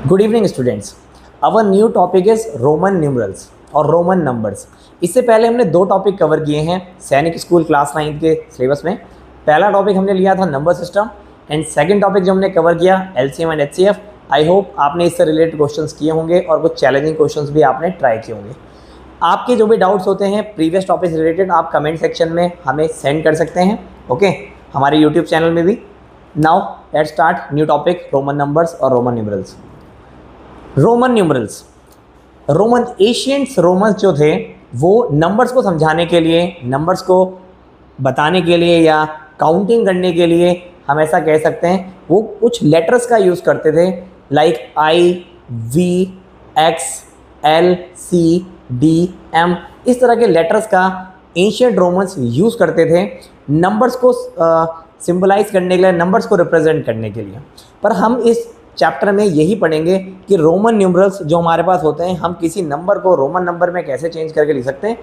Good evening students. Our new topic is Roman numerals और Roman numbers. इससे पहले हमने दो टॉपिक कवर किए हैं सैनिक स्कूल क्लास 9 के सिलेबस में। पहला टॉपिक हमने लिया था number system and second topic जो हमने कवर किया LCM and HCF. I hope आपने इससे रिलेटेड क्वेश्चंस किए होंगे और कुछ चैलेंजिंग क्वेश्चंस भी आपने ट्राई किए होंगे। आपके जो भी डाउट्स होते हैं प्रीवियस टॉपिक से रिलेटेड आप कमेंट सेक्शन में हमें सेंड कर सकते हैं, ओके, हमारे यूट्यूब चैनल में भी। Now let's start new topic Roman numbers और Roman numerals. Roman numerals, Roman ancients Romans जो थे वो नंबर्स को समझाने के लिए, नंबर्स को बताने के लिए या काउंटिंग करने के लिए हम ऐसा कह सकते हैं वो कुछ लेटर्स का यूज़ करते थे, like I, V, X, L, C, D, M. इस तरह के लेटर्स का एशियंट रोमन्स यूज़ करते थे नंबर्स को सिंबलाइज करने के लिए, नंबर्स को रिप्रेजेंट करने के लिए। पर हम इस चैप्टर में यही पढ़ेंगे कि रोमन न्यूमरल्स जो हमारे पास होते हैं हम किसी नंबर को रोमन नंबर में कैसे चेंज करके लिख सकते हैं।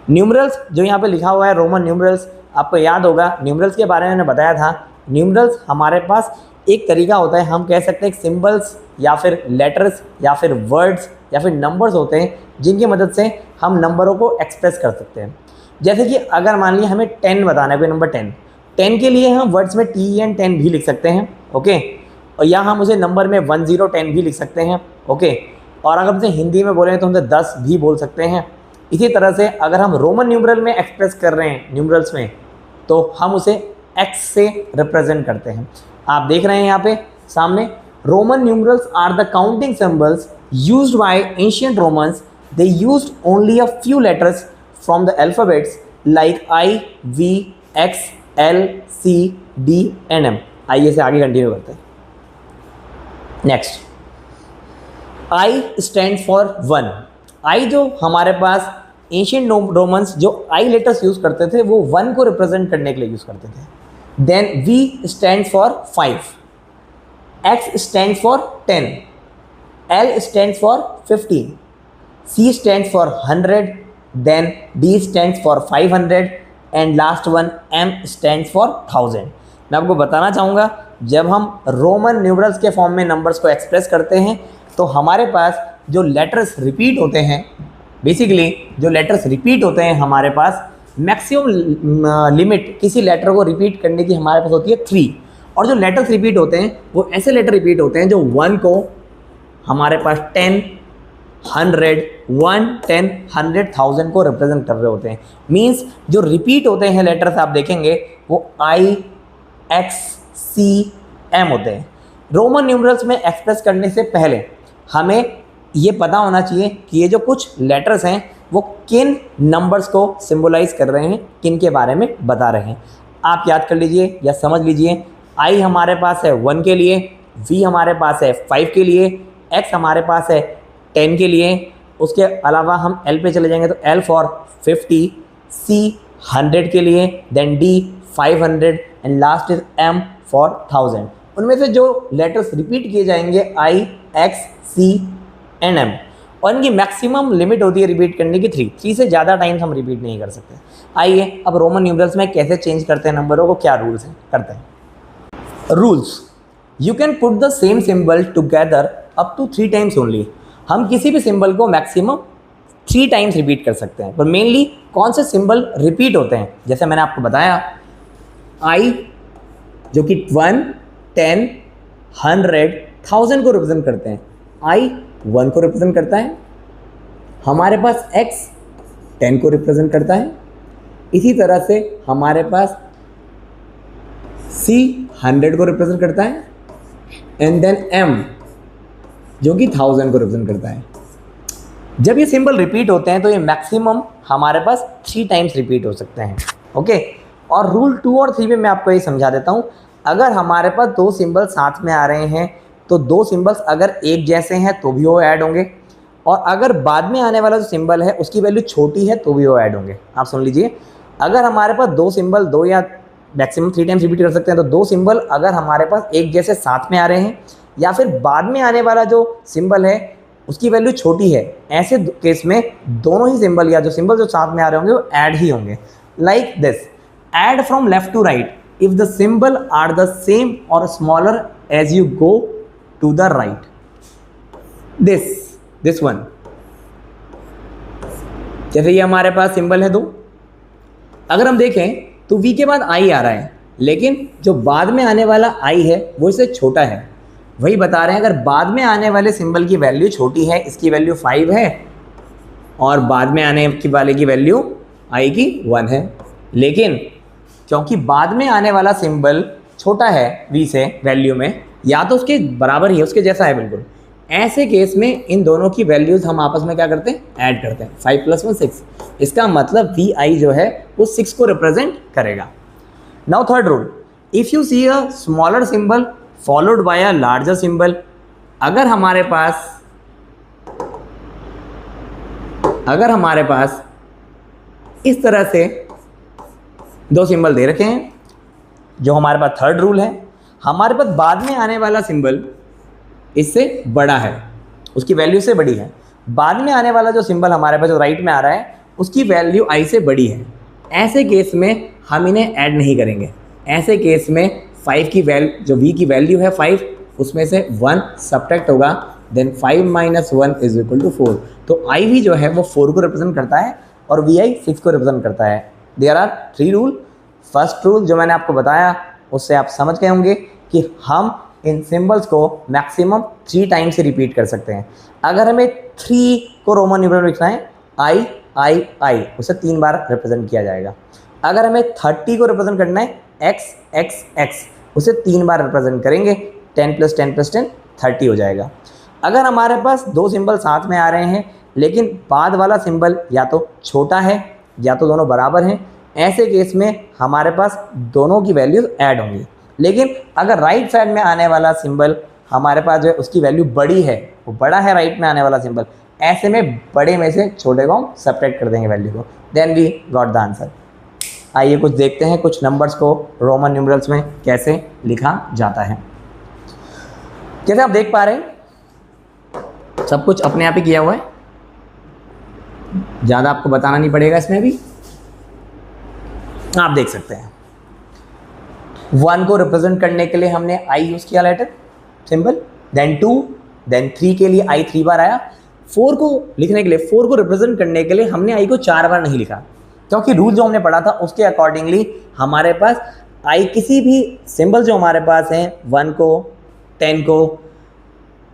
न्यूमरल्स जो यहाँ पे लिखा हुआ है रोमन न्यूमरल्स, आपको याद होगा न्यूमरल्स के बारे में मैंने बताया था। न्यूमरल्स हमारे पास एक तरीका होता है, हम कह सकते हैं सिंबल्स या फिर लेटर्स या फिर वर्ड्स या फिर नंबर्स होते हैं जिनकी मदद से हम नंबरों को एक्सप्रेस कर सकते हैं। जैसे कि अगर मान लिया हमें 10 बताना है, कोई नंबर 10 के लिए हम वर्ड्स में TN10 भी लिख सकते हैं, ओके, और या हम उसे नंबर में 1010 भी लिख सकते हैं, ओके। और अगर उसे हिंदी में बोलें तो हम 10 भी बोल सकते हैं। इसी तरह से अगर हम रोमन न्यूमरल में एक्सप्रेस कर रहे हैं न्यूमरल्स में तो हम उसे एक्स से रिप्रेजेंट करते हैं। आप देख रहे हैं यहाँ पे सामने, Roman numerals are the counting symbols used by ancient Romans. They used only a few letters from the alphabets like I, V, X, L, C, D and M. आइए से आगे कंटिन्यू करते हैं। Next, I stand for 1। I जो हमारे पास ancient Romans जो आई letters use करते थे वो 1 को रिप्रेजेंट करने के लिए यूज करते थे। Then V stand for 5, X stand for 10, L stand for 15, C stand for 100, then D stand for 500 and last one M stand for 1000। मैं आपको बताना चाहूँगा जब हम रोमन न्यूमरल्स के फॉर्म में नंबर्स को एक्सप्रेस करते हैं तो हमारे पास जो लेटर्स रिपीट होते हैं, बेसिकली जो लेटर्स रिपीट होते हैं हमारे पास मैक्सिमम लिमिट किसी लेटर को रिपीट करने की हमारे पास होती है 3। और जो लेटर्स रिपीट होते हैं वो ऐसे लेटर रिपीट होते हैं जो 1 को हमारे पास 10, 100, 1, 10, 100, 1000 को रिप्रेजेंट कर रहे होते हैं। मीन्स जो रिपीट होते हैं लेटर्स आप देखेंगे वो आई, एक्स, सी, एम होते हैं। रोमन न्यूमरल्स में एक्सप्रेस करने से पहले हमें ये पता होना चाहिए कि ये जो कुछ लेटर्स हैं वो किन नंबर्स को सिंबलाइज कर रहे हैं, किन के बारे में बता रहे हैं। आप याद कर लीजिए या समझ लीजिए, आई हमारे पास है 1 के लिए, वी हमारे पास है 5 के लिए, एक्स हमारे पास है 10 के लिए, उसके अलावा हम एल पे चले जाएंगे तो एल फॉर 50, सी 100 के लिए, then D 500 and last is M for 1000। उनमें से जो लेटर्स रिपीट किए जाएंगे I, X, C and M, और इनकी मैक्सिमम लिमिट होती है रिपीट करने की 3 से ज़्यादा टाइम्स हम रिपीट नहीं कर सकते। आइए अब रोमन न्यूमरल्स में कैसे चेंज करते हैं नंबरों को, क्या रूल्स हैं, करते हैं। Rules, you can put the same symbol together up to 3 times only. हम किसी भी सिंबल को मैक्सिमम 3 टाइम्स रिपीट कर सकते हैं। पर मेनली कौन से सिंबल रिपीट होते हैं, जैसे मैंने आपको बताया आई जो कि 1, 10, 100, 1000 को रिप्रेजेंट करते हैं। आई 1 को रिप्रेजेंट करता है, हमारे पास एक्स 10 को रिप्रेजेंट करता है, इसी तरह से हमारे पास सी 100 को रिप्रेजेंट करता है एंड देन एम जो कि 1000 को रिप्रेजेंट करता है। जब ये सिंबल रिपीट होते हैं तो ये मैक्सिमम हमारे पास 3 टाइम्स रिपीट हो सकते हैं, ओके। और रूल 2 और 3 में मैं आपको ये समझा देता हूँ। अगर हमारे पास 2 सिंबल साथ में आ रहे हैं तो 2 सिंबल्स अगर एक जैसे हैं तो भी वो ऐड होंगे, और अगर बाद में आने वाला जो सिंबल है उसकी वैल्यू छोटी है तो भी वो ऐड होंगे। आप सुन लीजिए, अगर हमारे पास 2 सिंबल 2 या मैक्सिमम 3 टाइम्स रिपीट कर सकते हैं तो 2 सिंबल अगर हमारे पास एक जैसे साथ में आ रहे हैं या फिर बाद में आने वाला जो सिंबल है उसकी वैल्यू छोटी है, ऐसे केस में दोनों ही सिंबल या जो सिंबल जो साथ में आ रहे होंगे वो ऐड ही होंगे। Like this, add from left to right if the symbol are the same or smaller as you go to the right। This one. जैसे ये हमारे पास सिंबल है 2, अगर हम देखें तो v के बाद i आ रहा है, लेकिन जो बाद में आने वाला i है वो इससे छोटा है। वही बता रहे हैं, अगर बाद में आने वाले सिंबल की वैल्यू छोटी है, इसकी वैल्यू 5 है और बाद में आने वाले की वैल्यू i की 1 है, लेकिन क्योंकि बाद में आने वाला सिंबल छोटा है v से वैल्यू में, या तो उसके बराबर ही है, उसके जैसा है बिल्कुल, ऐसे केस में इन दोनों की वैल्यूज हम आपस में क्या करते हैं, ऐड करते हैं। 5 + 1 6, इसका मतलब vi जो है वो 6 को रिप्रेजेंट करेगा। Now third rule, if you see a smaller symbol followed by a larger symbol, अगर हमारे पास इस तरह से 2 सिंबल दे रखे हैं, जो हमारे पास थर्ड रूल है, हमारे पास बाद में आने वाला सिंबल इससे बड़ा है, उसकी वैल्यू से बड़ी है, बाद में आने वाला जो सिंबल हमारे पास जो राइट में आ रहा है उसकी वैल्यू i से बड़ी है, ऐसे केस में हम इन्हें ऐड नहीं करेंगे। ऐसे केस में 5 की वैल्यू, जो v की वैल्यू है 5, उसमें से 1 सब्ट्रैक्ट होगा, देन 5 - 1 = 4। तो iv जो है वो 4 को रिप्रेजेंट करता है और vi 6 को रिप्रेजेंट करता है। There are 3 rule. First rule जो मैंने आपको बताया उससे आप समझ गए होंगे कि हम इन सिंबल्स को मैक्सिमम 3 टाइम से रिपीट कर सकते हैं। अगर हमें 3 को रोमन न्यूमरल में लिखना है, I, उसे 3 बार रिप्रेजेंट किया जाएगा। अगर हमें 30 को रिप्रेजेंट करना है, x, उसे 3 बार रिप्रेजेंट करेंगे, 10 + 10 + 10 30 हो जाएगा। अगर हमारे पास 2 सिंबल साथ में आ रहे हैं लेकिन बाद वाला सिंबल या तो छोटा है या तो दोनों बराबर हैं, ऐसे केस में हमारे पास दोनों की वैल्यूज ऐड होंगी। लेकिन अगर राइट साइड में आने वाला सिंबल हमारे पास जो है उसकी वैल्यू बड़ी है, वो बड़ा है राइट में आने वाला सिंबल, ऐसे में बड़े में से छोटे को हम सब्ट्रैक्ट कर देंगे वैल्यू को, then we got the answer. आइए कुछ देखते हैं कुछ नंबर्स को रोमन न्यूमरल्स में कैसे लिखा जाता है। जैसे आप देख पा रहे हैं सब कुछ अपने आप ही किया हुआ है, ज़्यादा आपको बताना नहीं पड़ेगा। इसमें भी आप देख सकते हैं 1 को रिप्रेजेंट करने के लिए हमने i यूज़ किया लेटर सिंबल, देन 2, देन 3 के लिए i 3 बार आया। 4 को लिखने के लिए, 4 को रिप्रेजेंट करने के लिए हमने i को 4 बार नहीं लिखा, क्योंकि रूल जो हमने पढ़ा था उसके अकॉर्डिंगली हमारे पास i किसी भी सिंबल जो हमारे पास हैं 1 को, 10 को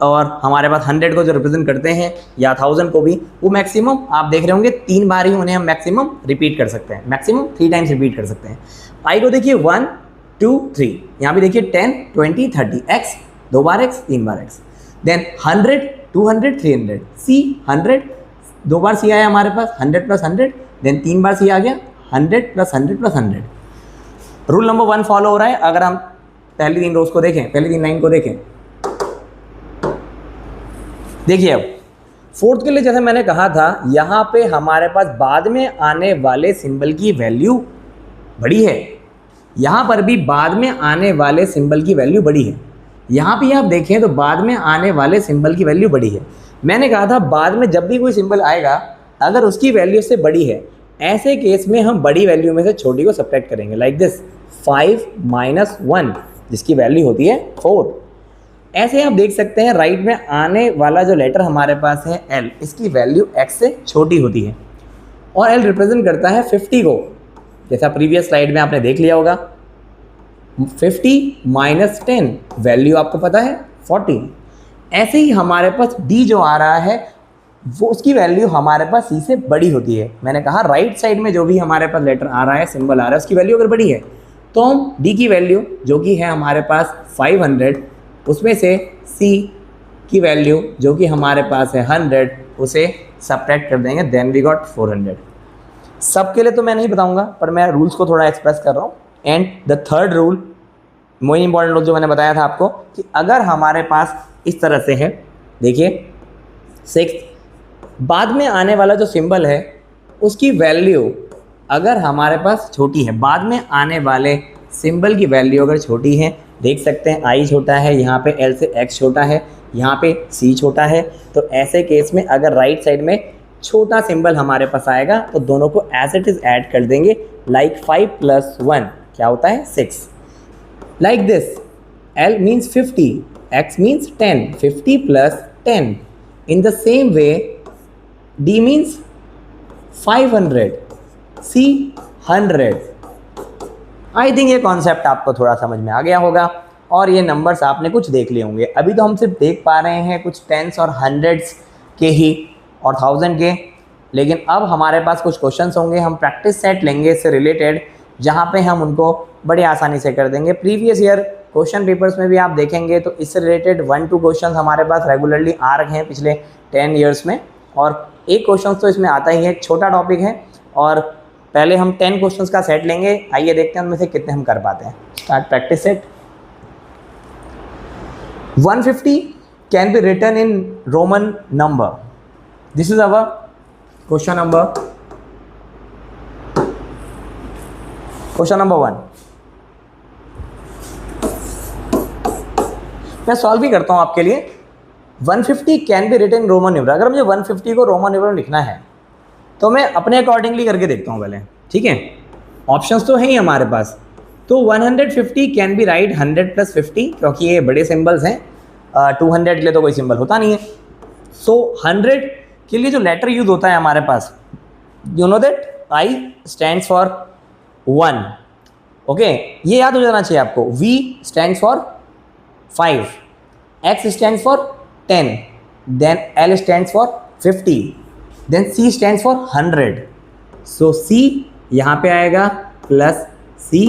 और हमारे पास 100 को जो रिप्रेजेंट करते हैं या 1000 को भी, वो मैक्सिमम आप देख रहे होंगे 3 बार ही उन्हें हम मैक्सिमम रिपीट कर सकते हैं, मैक्सिमम 3 टाइम्स रिपीट कर सकते हैं। i को देखिए 1, 2, 3, यहाँ भी देखिए 10, 20, 30, x 2 बार x 3 बार x, देन 100, 200, 300, c 100 2 बार c आया हमारे पास, 100 + 100, देन 3 बार c आ गया, 100 + 100 + 100। रूल नंबर 1 फॉलो हो रहा है। अगर हम पहली 3 रोज को देखें, पहली 3 लाइन को देखें, देखिए अब 4th के लिए जैसे मैंने कहा था, यहाँ पे हमारे पास बाद में आने वाले सिंबल की वैल्यू बड़ी है, यहाँ पर भी बाद में आने वाले सिंबल की वैल्यू बड़ी है। यहाँ भी आप देखें तो बाद में आने वाले सिंबल की वैल्यू बड़ी है। मैंने कहा था बाद में जब भी कोई सिंबल आएगा अगर उसकी वैल्यू से बड़ी है, ऐसे केस में हम बड़ी वैल्यू में से छोटी को सब्ट्रैक्ट करेंगे, लाइक दिस 5 - 1 जिसकी वैल्यू होती है 4। ऐसे आप देख सकते हैं राइट में आने वाला जो लेटर हमारे पास है L, इसकी वैल्यू x से छोटी होती है और L रिप्रेजेंट करता है 50 को, जैसा प्रीवियस स्लाइड में आपने देख लिया होगा। 50 - 10 वैल्यू आपको पता है 40। ऐसे ही हमारे पास D जो आ रहा है वो उसकी वैल्यू हमारे पास C से बड़ी होती है। मैंने कहा राइट साइड में जो भी हमारे पास लेटर आ रहा है, सिंबल आ रहा है, उसकी वैल्यू अगर बड़ी है तो हम D की वैल्यू जो कि है हमारे पास 500, उसमें से C की वैल्यू जो कि हमारे पास है 100, उसे सब्ट्रैक्ट कर देंगे, देन वी गॉट 400। सबके लिए तो मैं नहीं बताऊंगा, पर मैं रूल्स को थोड़ा एक्सप्रेस कर रहा हूँ। And the third rule, most important rule जो मैंने बताया था आपको, कि अगर हमारे पास इस तरह से है, देखिए 6, बाद में आने वाला जो सिंबल है उसकी वैल्यू अगर हमारे पास छोटी है, बाद में आने वाले सिंबल की वैल्यू अगर छोटी है, देख सकते हैं i छोटा है, यहाँ पे L से x छोटा है, यहाँ पे c छोटा है, तो ऐसे केस में अगर राइट साइड में छोटा सिंबल हमारे पास आएगा तो दोनों को एज इट इज ऐड कर देंगे, लाइक 5 + 1 क्या होता है 6, like this L means 50, x means 10, 50 + 10, In the same way, D means 500, C 100. I think ये कॉन्सेप्ट आपको थोड़ा समझ में आ गया होगा और ये नंबर्स आपने कुछ देख लिए होंगे। अभी तो हम सिर्फ देख पा रहे हैं कुछ टेंस और हंड्रेड्स के ही और थाउजेंड के, लेकिन अब हमारे पास कुछ क्वेश्चंस होंगे, हम प्रैक्टिस सेट लेंगे इससे रिलेटेड, जहाँ पे हम उनको बड़ी आसानी से कर देंगे। प्रीवियस ईयर क्वेश्चन पेपर्स में भी आप देखेंगे तो इससे रिलेटेड 1-2 क्वेश्चन हमारे पास रेगुलरली आ रहे हैं पिछले 10 ईयर्स में, और एक क्वेश्चन तो इसमें आता ही है, एक छोटा टॉपिक है। और पहले हम 10 क्वेश्चंस का सेट लेंगे, आइए देखते हैं उनमें से कितने हम कर पाते हैं। Start practice set. 150 can be written in Roman number. This is our question number 1। मैं सॉल्व भी करता हूं आपके लिए। 150 can be written in Roman numeral. अगर मुझे 150 को रोमन न्यूमरल लिखना है तो मैं अपने अकॉर्डिंगली करके देखता हूं पहले, ठीक है। ऑप्शंस तो हैं ही हमारे पास। तो 150 कैन बी राइट 100 + 50, क्योंकि ये बड़े सिंबल्स हैं। 200 के लिए तो कोई सिंबल होता नहीं है। सो 100 के लिए जो लेटर यूज होता है हमारे पास, you know that I stands for 1, okay, ये याद हो जाना चाहिए आपको। V stands for 5, X stands for 10, then L stands for 50, then C stands for 100। So C यहाँ पे आएगा प्लस C,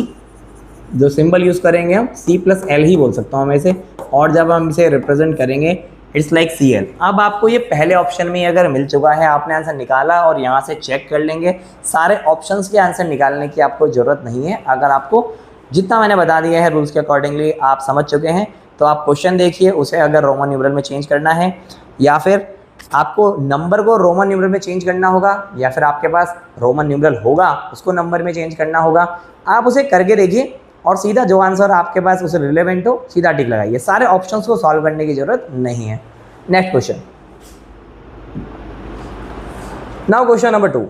जो सिंबल यूज़ करेंगे हम C + L ही बोल सकता हूँ मैं इसे, और जब हम इसे रिप्रेजेंट करेंगे इट्स लाइक CL। अब आपको ये पहले ऑप्शन में अगर मिल चुका है, आपने आंसर निकाला, और यहाँ से चेक कर लेंगे। सारे ऑप्शंस के आंसर निकालने की आपको ज़रूरत नहीं है। अगर आपको जितना मैंने बता दिया है रूल्स के अकॉर्डिंगली आप समझ चुके हैं, तो आप क्वेश्चन देखिए, उसे अगर रोमन न्यूमरल में चेंज करना है, या फिर आपको नंबर को रोमन न्यूमरल में चेंज करना होगा, या फिर आपके पास रोमन न्यूमरल होगा उसको नंबर में चेंज करना होगा, आप उसे करके देखिए और सीधा जो आंसर आपके पास उसे रिलेवेंट हो सीधा टिक लगाइए। सारे ऑप्शंस को सॉल्व करने की जरूरत नहीं है। Next question. Now question number 2।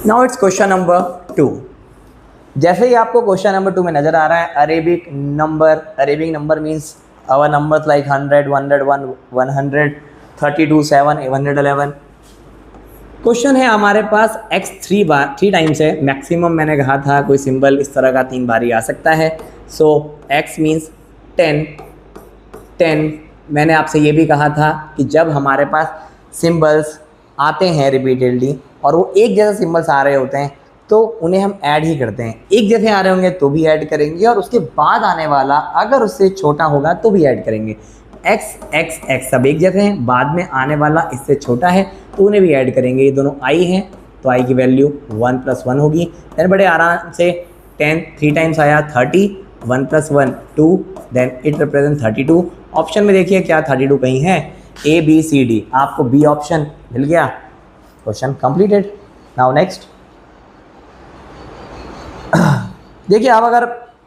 Now it's question number 2। जैसे ही आपको क्वेश्चन नंबर 2 में नजर आ रहा है Arabic number means our numbers like 100, 101, 100, 32, 7, 111। Question है हमारे पास x 3 टाइम्स है, मैक्सिमम मैंने कहा था कोई सिंबल इस तरह का 3 बारी आ सकता है। सो x मीन्स 10। मैंने आपसे ये भी कहा था कि जब हमारे पास सिंबल्स आते हैं रिपीटेडली और वो एक जैसे सिंबल्स आ रहे होते हैं तो उन्हें हम ऐड ही करते हैं। एक जैसे आ रहे होंगे तो भी ऐड करेंगे, और उसके बाद आने वाला अगर उससे छोटा होगा तो भी ऐड करेंगे। x सब एक जैसे हैं, बाद में आने वाला इससे छोटा है तो उन्हें भी ऐड करेंगे। ये दोनों i हैं तो i की वैल्यू 1 + 1 होगी। देन बड़े आराम से 10 3 टाइम्स आया 30, 1 + 1 2, देन इट रिप्रेजेंट 32। ऑप्शन में देखिए क्या 32 कहीं है, A B C D, आपको B ऑप्शन मिल गया। Question completed. Now next. देखिए अब अगर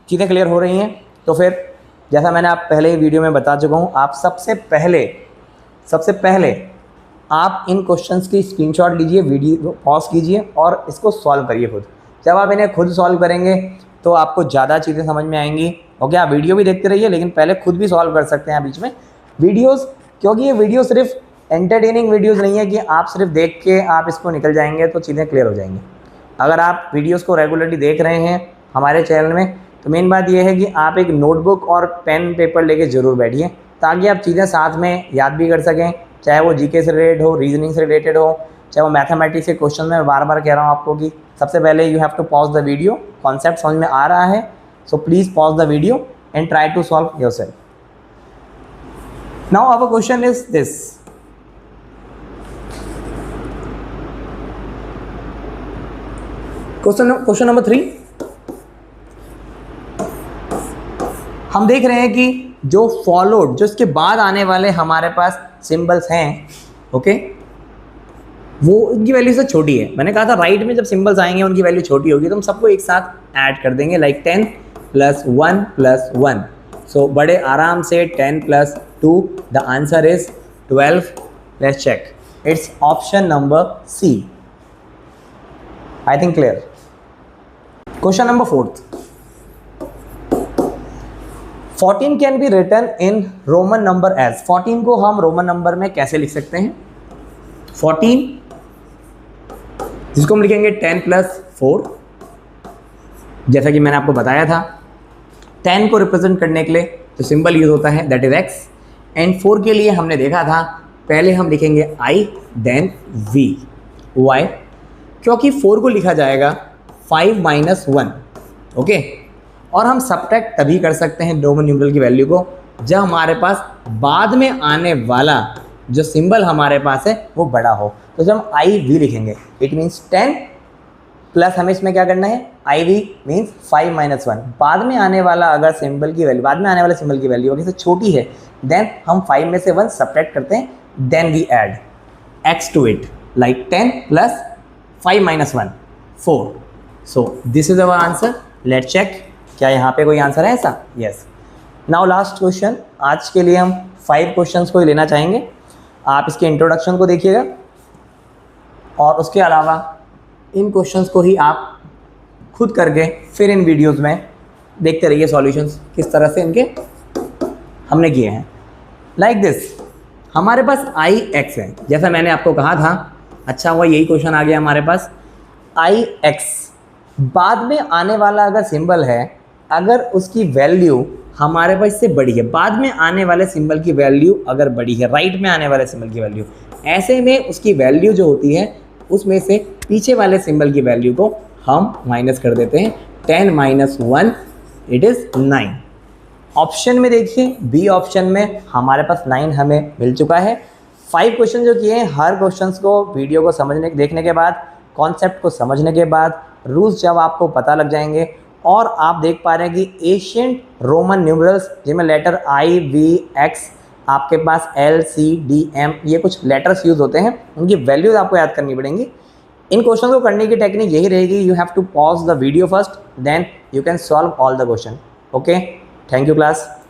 चीज़ें क्लियर हो रही हैं तो फिर जैसा मैंने आप पहले ही वीडियो में बता चुका हूँ, आप सबसे पहले आप इन क्वेश्चंस की स्क्रीनशॉट लीजिए, वीडियो पॉज कीजिए और इसको सॉल्व करिए खुद। जब आप इन्हें खुद सॉल्व करेंगे तो आपको ज़्यादा चीज़ें समझ में आएंगी। ओके, आप वीडियो भी देखते रहिए लेकिन पहले खुद भी सॉल्व कर सकते हैं बीच में वीडियोज़, क्योंकि ये वीडियो सिर्फ एंटरटेनिंग वीडियोज़ नहीं है कि आप सिर्फ देख के आप इसको निकल जाएंगे तो चीज़ें क्लियर हो जाएंगी। अगर आप वीडियोज़ को रेगुलरली देख रहे हैं हमारे चैनल में तो मेन बात यह है कि आप एक नोटबुक और पेन पेपर लेके ज़रूर बैठिए, ताकि आप चीज़ें साथ में याद भी कर सकें, चाहे वो जीके से रिलेटेड हो, रीजनिंग से रिलेटेड हो, चाहे वो मैथमेटिक्स के क्वेश्चन में। बार बार कह रहा हूँ आपको कि सबसे पहले you have to pause the video. Concept समझ में आ रहा है so please pause the video and try to solve yourself. Now our question is this. Question number 3। हम देख रहे हैं कि जो फॉलोड, जो इसके बाद आने वाले हमारे पास सिंबल्स हैं, ओके, वो उनकी वैल्यू से छोटी है। मैंने कहा था राइट में जब सिंबल्स आएंगे उनकी वैल्यू छोटी होगी तो हम सबको एक साथ ऐड कर देंगे, लाइक 10 + 1 + 1। सो बड़े आराम से 10 + 2, the answer is 12। Let's check, it's option number C। I think clear. Question number 4। 14 can be written in Roman number as, 14 को हम रोमन नंबर में कैसे लिख सकते हैं? 14 जिसको हम लिखेंगे 10 + 4, जैसा कि मैंने आपको बताया था 10 को रिप्रेजेंट करने के लिए जो सिंबल यूज होता है दैट इज x, एंड 4 के लिए हमने देखा था पहले हम लिखेंगे I देन V। वाई? क्योंकि 4 को लिखा जाएगा 5 - 1, ओके। और हम सब्ट्रैक्ट तभी कर सकते हैं रोमन न्यूमरल की वैल्यू को जब हमारे पास बाद में आने वाला जो सिंबल हमारे पास है वो बड़ा हो। तो जब हम IV लिखेंगे इट मीन्स 10 प्लस हमें इसमें क्या करना है IV मीन्स 5 - 1। बाद में आने वाला अगर सिंबल की वैल्यू, बाद में आने वाले सिंबल की वैल्यू अगर छोटी है देन हम 5 में से 1 सब्ट्रैक्ट करते हैं, then we add x to it, like 10 + 5 - 1 4। So this is our answer. Let check क्या यहाँ पे कोई आंसर है ऐसा? यस। नाउ लास्ट क्वेश्चन, आज के लिए हम 5 क्वेश्चंस को ही लेना चाहेंगे। आप इसके इंट्रोडक्शन को देखिएगा और उसके अलावा इन क्वेश्चंस को ही आप खुद करके फिर इन वीडियोस में देखते रहिए सॉल्यूशंस किस तरह से इनके हमने किए हैं। लाइक दिस, हमारे पास IX है जैसा मैंने आपको कहा था। अच्छा हुआ यही क्वेश्चन आ गया हमारे पास। IX बाद में आने वाला अगर सिंबल है, अगर उसकी वैल्यू हमारे पास इससे बड़ी है, बाद में आने वाले सिंबल की वैल्यू अगर बड़ी है राइट में आने वाले सिंबल की वैल्यू, ऐसे में उसकी वैल्यू जो होती है उसमें से पीछे वाले सिंबल की वैल्यू को हम माइनस कर देते हैं। 10 - 1 इट इज़ 9। ऑप्शन में देखिए बी ऑप्शन में हमारे पास 9 हमें मिल चुका है। 5 क्वेश्चन जो किए हैं, हर क्वेश्चंस को वीडियो को समझने देखने के बाद, कॉन्सेप्ट को समझने के बाद, रूल्स जब आपको पता लग जाएंगे और आप देख पा रहे हैं कि एशियंट रोमन न्यूमरल्स जिनमें लेटर I, V, X, आपके पास L, C, D, M ये कुछ लेटर्स यूज होते हैं, उनकी वैल्यूज आपको याद करनी पड़ेंगी। इन क्वेश्चन को करने की टेक्निक यही रहेगी, you have to pause the video first then you can solve all the question. Okay, thank you class.